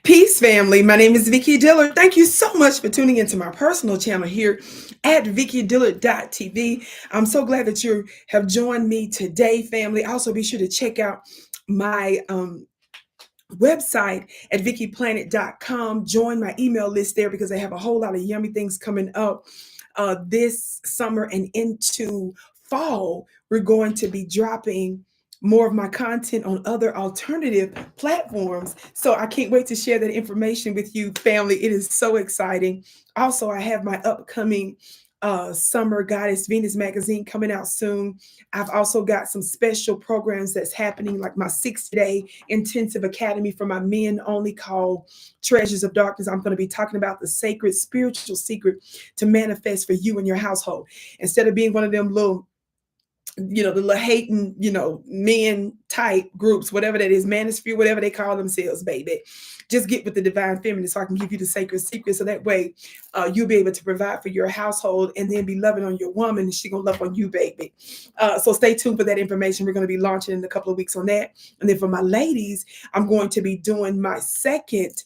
Peace, family. My name is Vicki Dillard. Thank you so much for tuning into my personal channel here at vickydillard.tv. I'm so glad that you have joined me today, family. Also, be sure to check out my website at vickyplanet.com. Join my email list there because I have a whole lot of yummy things coming up this summer and into fall. We're going to be dropping more of my content on other alternative platforms. So I can't wait to share that information with you, family. It is so exciting. Also, I have my upcoming summer Goddess Venus magazine coming out soon. I've also got some special programs that's happening, like my 60-day intensive academy for my men only called Treasures of Darkness. I'm going to be talking about the sacred spiritual secret to manifest for you and your household. Instead of being one of them little the little hating, men type groups, whatever that is, manosphere, whatever they call themselves, baby. Just get with the divine feminine so I can give you the sacred secret. So that way you'll be able to provide for your household and then be loving on your woman and she going to love on you, baby. So stay tuned for that information. We're going to be launching in a couple of weeks on that. And then for my ladies, I'm going to be doing my second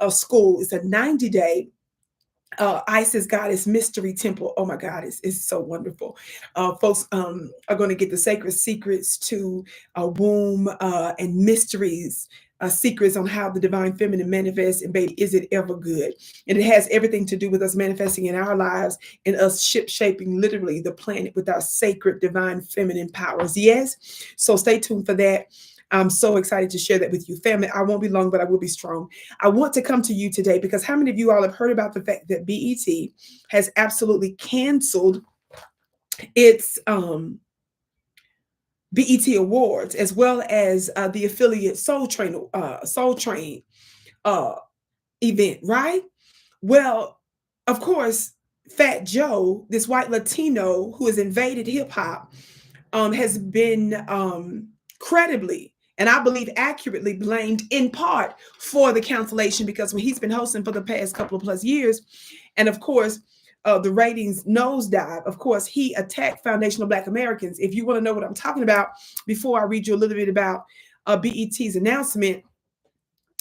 school. It's a 90-day Isis Goddess Mystery Temple. Oh my God, it's so wonderful. Folks are going to get the sacred secrets to womb and mysteries, secrets on how the divine feminine manifests. And baby, is it ever good? And it has everything to do with us manifesting in our lives and us ship shaping literally the planet with our sacred divine feminine powers. Yes. So stay tuned for that. I'm so excited to share that with you, family. I won't be long, but I will be strong. I want to come to you today because how many of you all have heard about the fact that BET has absolutely canceled its BET Awards as well as the affiliate Soul Train event, right? Well, of course, Fat Joe, this white Latino who has invaded hip hop, has been credibly and I believe accurately blamed in part for the cancellation because when he's been hosting for the past couple of plus years, and of course, the ratings nosedive. Of course, he attacked foundational Black Americans. If you want to know what I'm talking about, before I read you a little bit about BET's announcement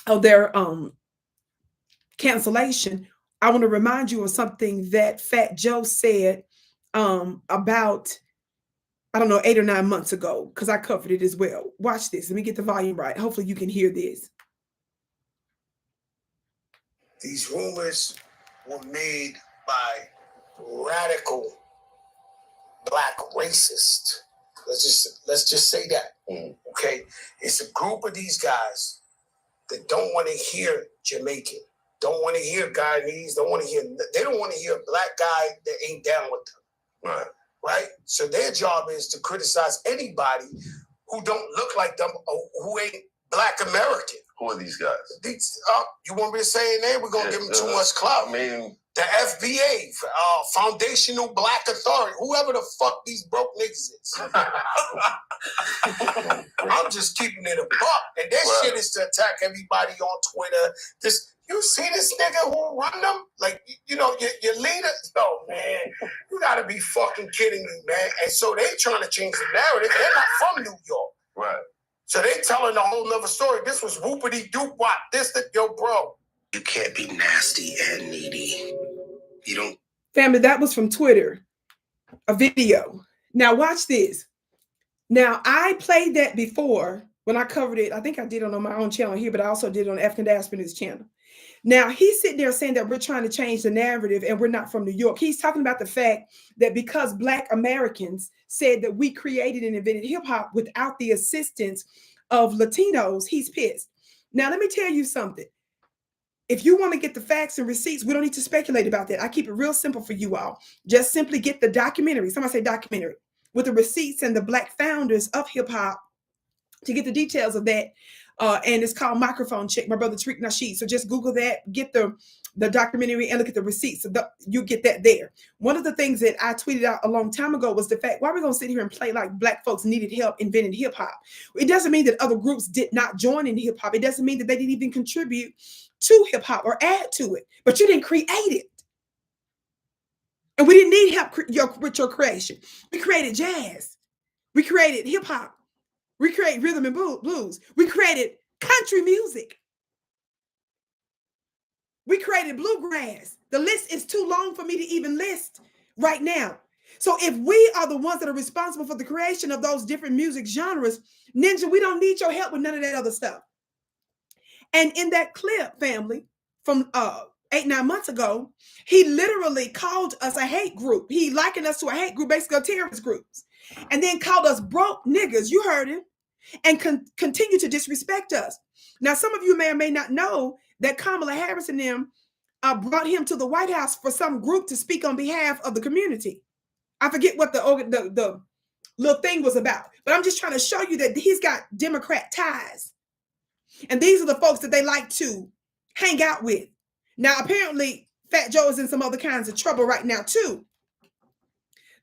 of their cancellation, I want to remind you of something that Fat Joe said about I don't know, 8 or 9 months ago, because I covered it as well. Watch this. Let me get the volume right. Hopefully you can hear this. These rumors were made by radical Black racists. Let's just say that. Okay? It's a group of these guys that don't want to hear Jamaican, don't want to hear Guyanese, they don't want to hear a Black guy that ain't down with them. Right? So their job is to criticize anybody who don't look like them or who ain't Black American. Who are these guys? You want me to say their name? We're going to give them too much clout. I mean, the FBA, Foundational Black Authority, whoever the fuck these broke niggas is. I'm just keeping it a buck. And their shit is to attack everybody on Twitter. You see this nigga who run them? Like, your leader? No, man. You gotta be fucking kidding me, man. And so they trying to change the narrative. They're not from New York. Right. So they telling a whole nother story. This was whoopity-doop-wop. Yo, bro. You can't be nasty and needy. You don't. Family, that was from Twitter, a video. Now watch this. Now, I played that before when I covered it. I think I did it on my own channel here, but I also did it on African Diaspora's channel. Now, he's sitting there saying that we're trying to change the narrative and we're not from New York. He's talking about the fact that because Black Americans said that we created and invented hip hop without the assistance of Latinos, he's pissed. Now, let me tell you something. If you want to get the facts and receipts, we don't need to speculate about that. I keep it real simple for you all. Just simply get the documentary. Somebody say documentary with the receipts and the Black founders of hip hop to get the details of that. And it's called Microphone Check, my brother Tariq Nasheed. So just Google that, get the documentary and look at the receipts. So you get that there. One of the things that I tweeted out a long time ago was the fact, why are we going to sit here and play like Black folks needed help inventing hip hop? It doesn't mean that other groups did not join in hip hop. It doesn't mean that they didn't even contribute to hip hop or add to it, but you didn't create it. And we didn't need help with your creation. We created jazz. We created hip hop. We created rhythm and blues. We created country music. We created bluegrass. The list is too long for me to even list right now. So if we are the ones that are responsible for the creation of those different music genres, Ninja, we don't need your help with none of that other stuff. And in that clip, family, from 8-9 months ago, he literally called us a hate group. He likened us to a hate group, basically a terrorist groups, and then called us broke niggas. You heard him, and continue to disrespect us. Now, some of you may or may not know that Kamala Harris and them brought him to the White House for some group to speak on behalf of the community. I forget what the little thing was about, but I'm just trying to show you that he's got Democrat ties. And these are the folks that they like to hang out with. Now, apparently, Fat Joe is in some other kinds of trouble right now, too.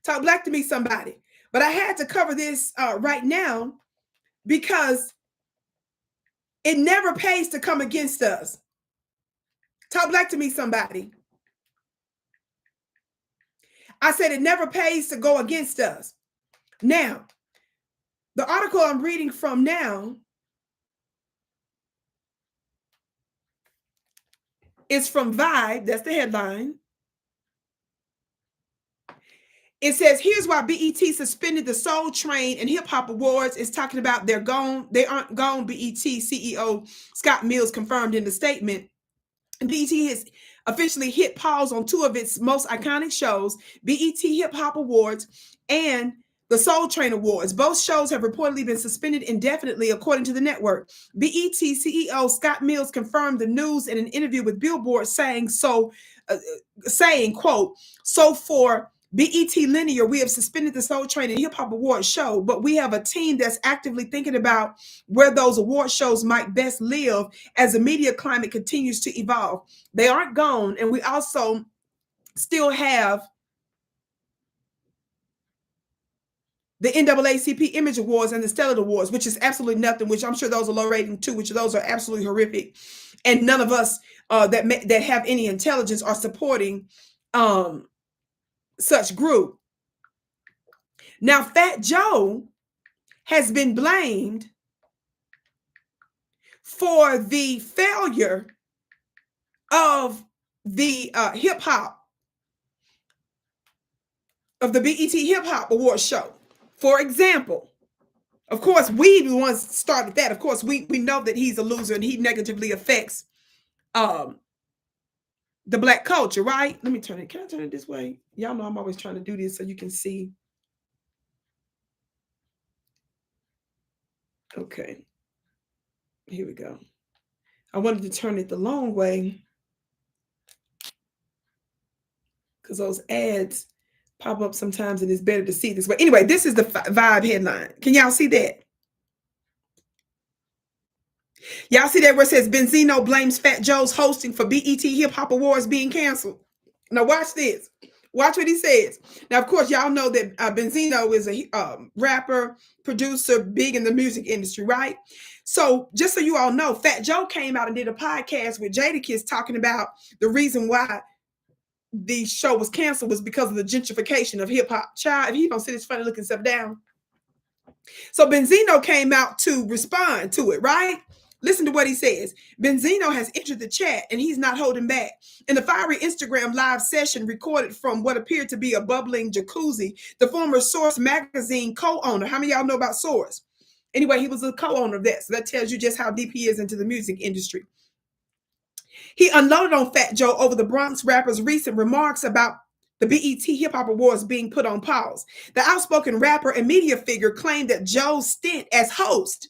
Talk black to me, somebody. But I had to cover this right now because it never pays to come against us. Talk black to me, somebody. I said it never pays to go against us. Now, the article I'm reading from now is from Vibe. That's the headline. It says, here's why BET suspended the Soul Train and Hip Hop Awards. It's talking about they're gone. They aren't gone. BET CEO Scott Mills confirmed in the statement. BET has officially hit pause on two of its most iconic shows, BET Hip Hop Awards and the Soul Train Awards. Both shows have reportedly been suspended indefinitely, according to the network. BET CEO Scott Mills confirmed the news in an interview with Billboard, saying, quote, so for BET Linear, we have suspended the Soul Train and Hip Hop Awards show, but we have a team that's actively thinking about where those award shows might best live as the media climate continues to evolve. They aren't gone, and we also still have the NAACP Image Awards and the Stellar Awards, which is absolutely nothing, which I'm sure those are low rating too, which those are absolutely horrific. And none of us that have any intelligence are supporting such group. Now, Fat Joe has been blamed for the failure of the hip hop, of the BET Hip Hop Awards show. For example, of course, we the ones started that. Of course, we know that he's a loser and he negatively affects the Black culture, right? Let me turn it. Can I turn it this way? Y'all know I'm always trying to do this so you can see. Okay. Here we go. I wanted to turn it the long way because those ads pop up sometimes and it's better to see this way. Anyway, this is the Vibe headline. Can y'all see that? Y'all see that where it says Benzino blames Fat Joe's hosting for BET Hip Hop Awards being canceled? Now watch this. Watch what he says. Now, of course, y'all know that Benzino is a rapper, producer, big in the music industry, right? So just so you all know, Fat Joe came out and did a podcast with Jadakiss talking about the reason why the show was canceled was because of the gentrification of hip hop. Child, if he don't sit his funny looking stuff down. So Benzino came out to respond to it, right? Listen to what he says. Benzino has entered the chat and he's not holding back. In the fiery Instagram live session recorded from what appeared to be a bubbling jacuzzi, the former Source magazine co-owner, how many of y'all know about Source? Anyway, he was a co-owner of that. So that tells you just how deep he is into the music industry. He unloaded on Fat Joe over the Bronx rapper's recent remarks about the BET Hip Hop Awards being put on pause. The outspoken rapper and media figure claimed that Joe's stint as host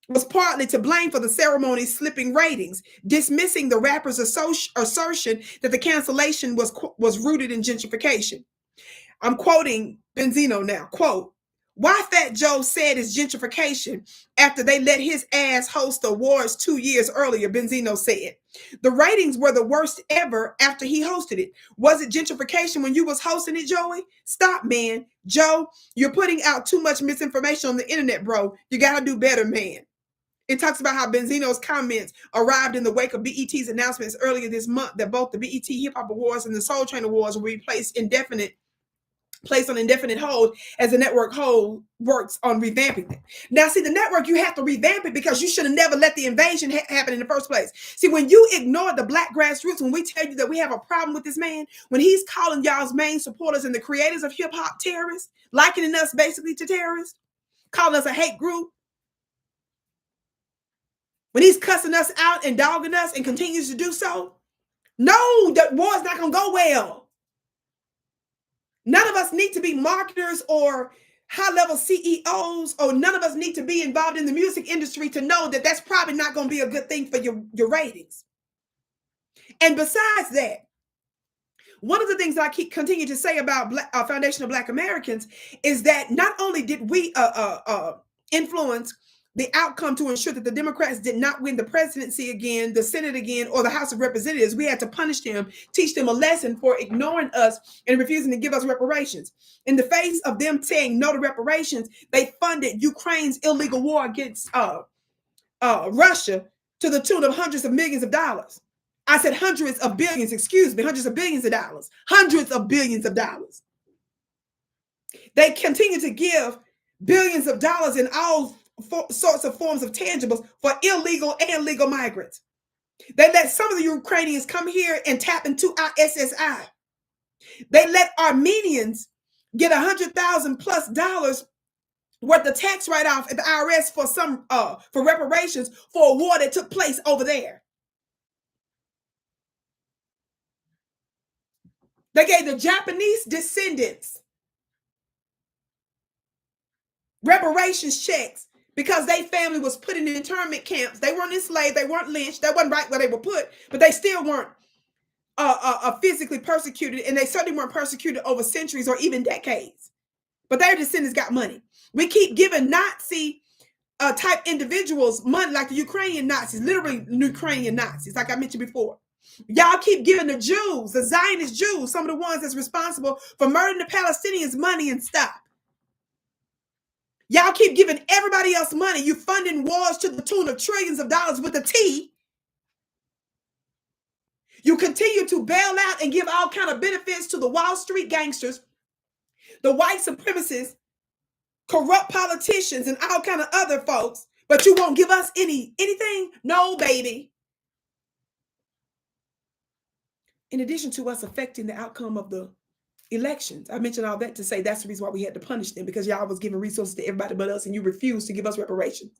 was partly to blame for the ceremony's slipping ratings, dismissing the rapper's assertion that the cancellation was rooted in gentrification. I'm quoting Benzino now, quote, why Fat Joe said it's gentrification after they let his ass host the awards 2 years earlier, Benzino said. The ratings were the worst ever after he hosted it. Was it gentrification when you was hosting it, Joey? Stop, man. Joe, you're putting out too much misinformation on the internet, bro. You got to do better, man. It talks about how Benzino's comments arrived in the wake of BET's announcements earlier this month that both the BET Hip Hop Awards and the Soul Train Awards will be placed indefinite placed on indefinite hold as the network hold works on revamping it. Now, see, the network, you have to revamp it because you should have never let the invasion happen in the first place. See, when you ignore the black grassroots, when we tell you that we have a problem with this man, when he's calling y'all's main supporters and the creators of hip hop terrorists, likening us basically to terrorists, calling us a hate group, when he's cussing us out and dogging us and continues to do so, no, that war's not going to go well. None of us need to be marketers or high-level CEOs, or none of us need to be involved in the music industry to know that that's probably not going to be a good thing for your ratings. And besides that, one of the things that I continue to say about Foundation of Black Americans is that not only did we influence the outcome to ensure that the Democrats did not win the presidency again, the Senate again, or the House of Representatives, we had to punish them, teach them a lesson for ignoring us and refusing to give us reparations. In the face of them saying no to reparations, they funded Ukraine's illegal war against Russia to the tune of hundreds of millions of dollars. I said hundreds of billions, excuse me, hundreds of billions of dollars, hundreds of billions of dollars. They continue to give billions of dollars in all sorts of forms of tangibles for illegal and legal migrants. They let some of the Ukrainians come here and tap into our SSI. They let Armenians get $100,000+ worth of tax write-off at the IRS for reparations for a war that took place over there. They gave the Japanese descendants reparations checks because their family was put in internment camps. They weren't enslaved. They weren't lynched. That wasn't right where they were put, but they still weren't physically persecuted, and they certainly weren't persecuted over centuries or even decades. But their descendants got money. We keep giving Nazi type individuals money, like the Ukrainian Nazis, literally Ukrainian Nazis, like I mentioned before. Y'all keep giving the Jews, the Zionist Jews, some of the ones that's responsible for murdering the Palestinians, money and stuff. Y'all keep giving everybody else money. You funding wars to the tune of trillions of dollars with a T. You continue to bail out and give all kind of benefits to the Wall Street gangsters, the white supremacists, corrupt politicians, and all kind of other folks, but you won't give us anything? No, baby. In addition to us affecting the outcome of the elections, I mentioned all that to say that's the reason why we had to punish them, because y'all was giving resources to everybody but us, and you refused to give us reparations.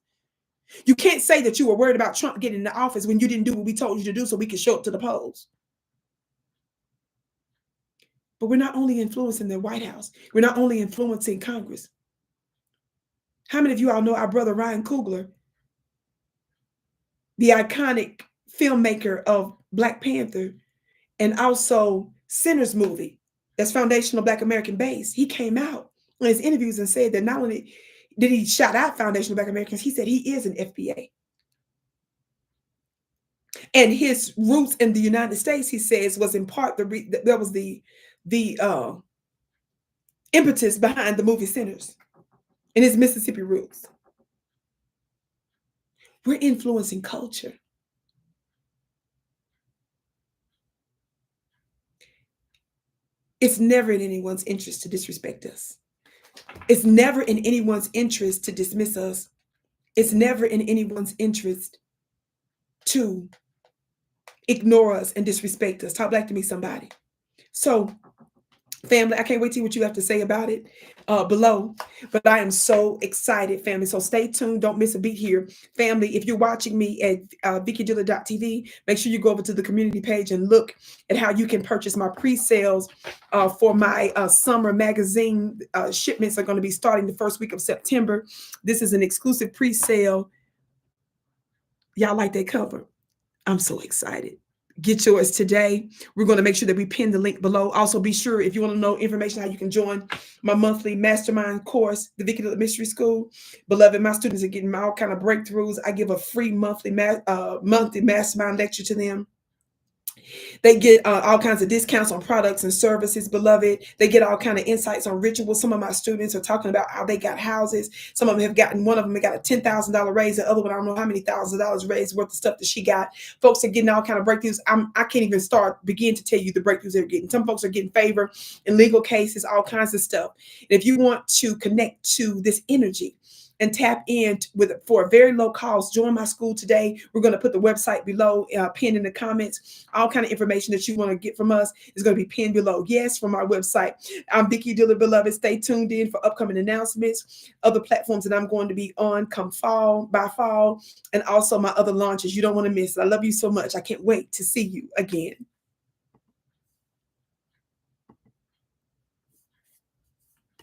You can't say that you were worried about Trump getting into office when you didn't do what we told you to do so we could show up to the polls. But we're not only influencing the White House, we're not only influencing Congress. How many of you all know our brother Ryan Coogler, the iconic filmmaker of Black Panther and also Sinners movie, that's Foundation of Black American base? He came out in his interviews and said that not only did he shout out Foundation of Black Americans, he said he is an FBA. And his roots in the United States, he says, was in part that was the impetus behind the movie Sinners and his Mississippi roots. We're influencing culture. It's never in anyone's interest to disrespect us. It's never in anyone's interest to dismiss us. It's never in anyone's interest to ignore us and disrespect us. Talk back to me, somebody. So, family, I can't wait to see what you have to say about it below. But I am so excited, family. So stay tuned. Don't miss a beat here. Family, if you're watching me at VickiDillard.tv, make sure you go over to the community page and look at how you can purchase my pre-sales for my summer magazine. Shipments are going to be starting the first week of September. This is an exclusive pre-sale. Y'all like that cover? I'm so excited. Get yours today. We're going to make sure that we pin the link below. Also, be sure, if you want to know information how you can join my monthly mastermind course, the Vicki Dillard Mystery School. Beloved, my students are getting all kind of breakthroughs. I give a free monthly mastermind lecture to them. They get all kinds of discounts on products and services, beloved. They get all kind of insights on rituals. Some of my students are talking about how they got houses. Some of them have gotten, one of them got a $10,000 raise. The other one, I don't know how many thousands of dollars raised worth of stuff that she got. Folks are getting all kind of breakthroughs. I can't even begin to tell you the breakthroughs they're getting. Some folks are getting favor in legal cases, all kinds of stuff. And if you want to connect to this energy and tap in for a very low cost, join my school today. We're going to put the website below, pinned in the comments. All kind of information that you want to get from us is going to be pinned below. Yes, from our website. I'm Vicki Dillard, beloved. Stay tuned in for upcoming announcements, other platforms that I'm going to be on come by fall, and also my other launches. You don't want to miss it. I love you so much. I can't wait to see you again.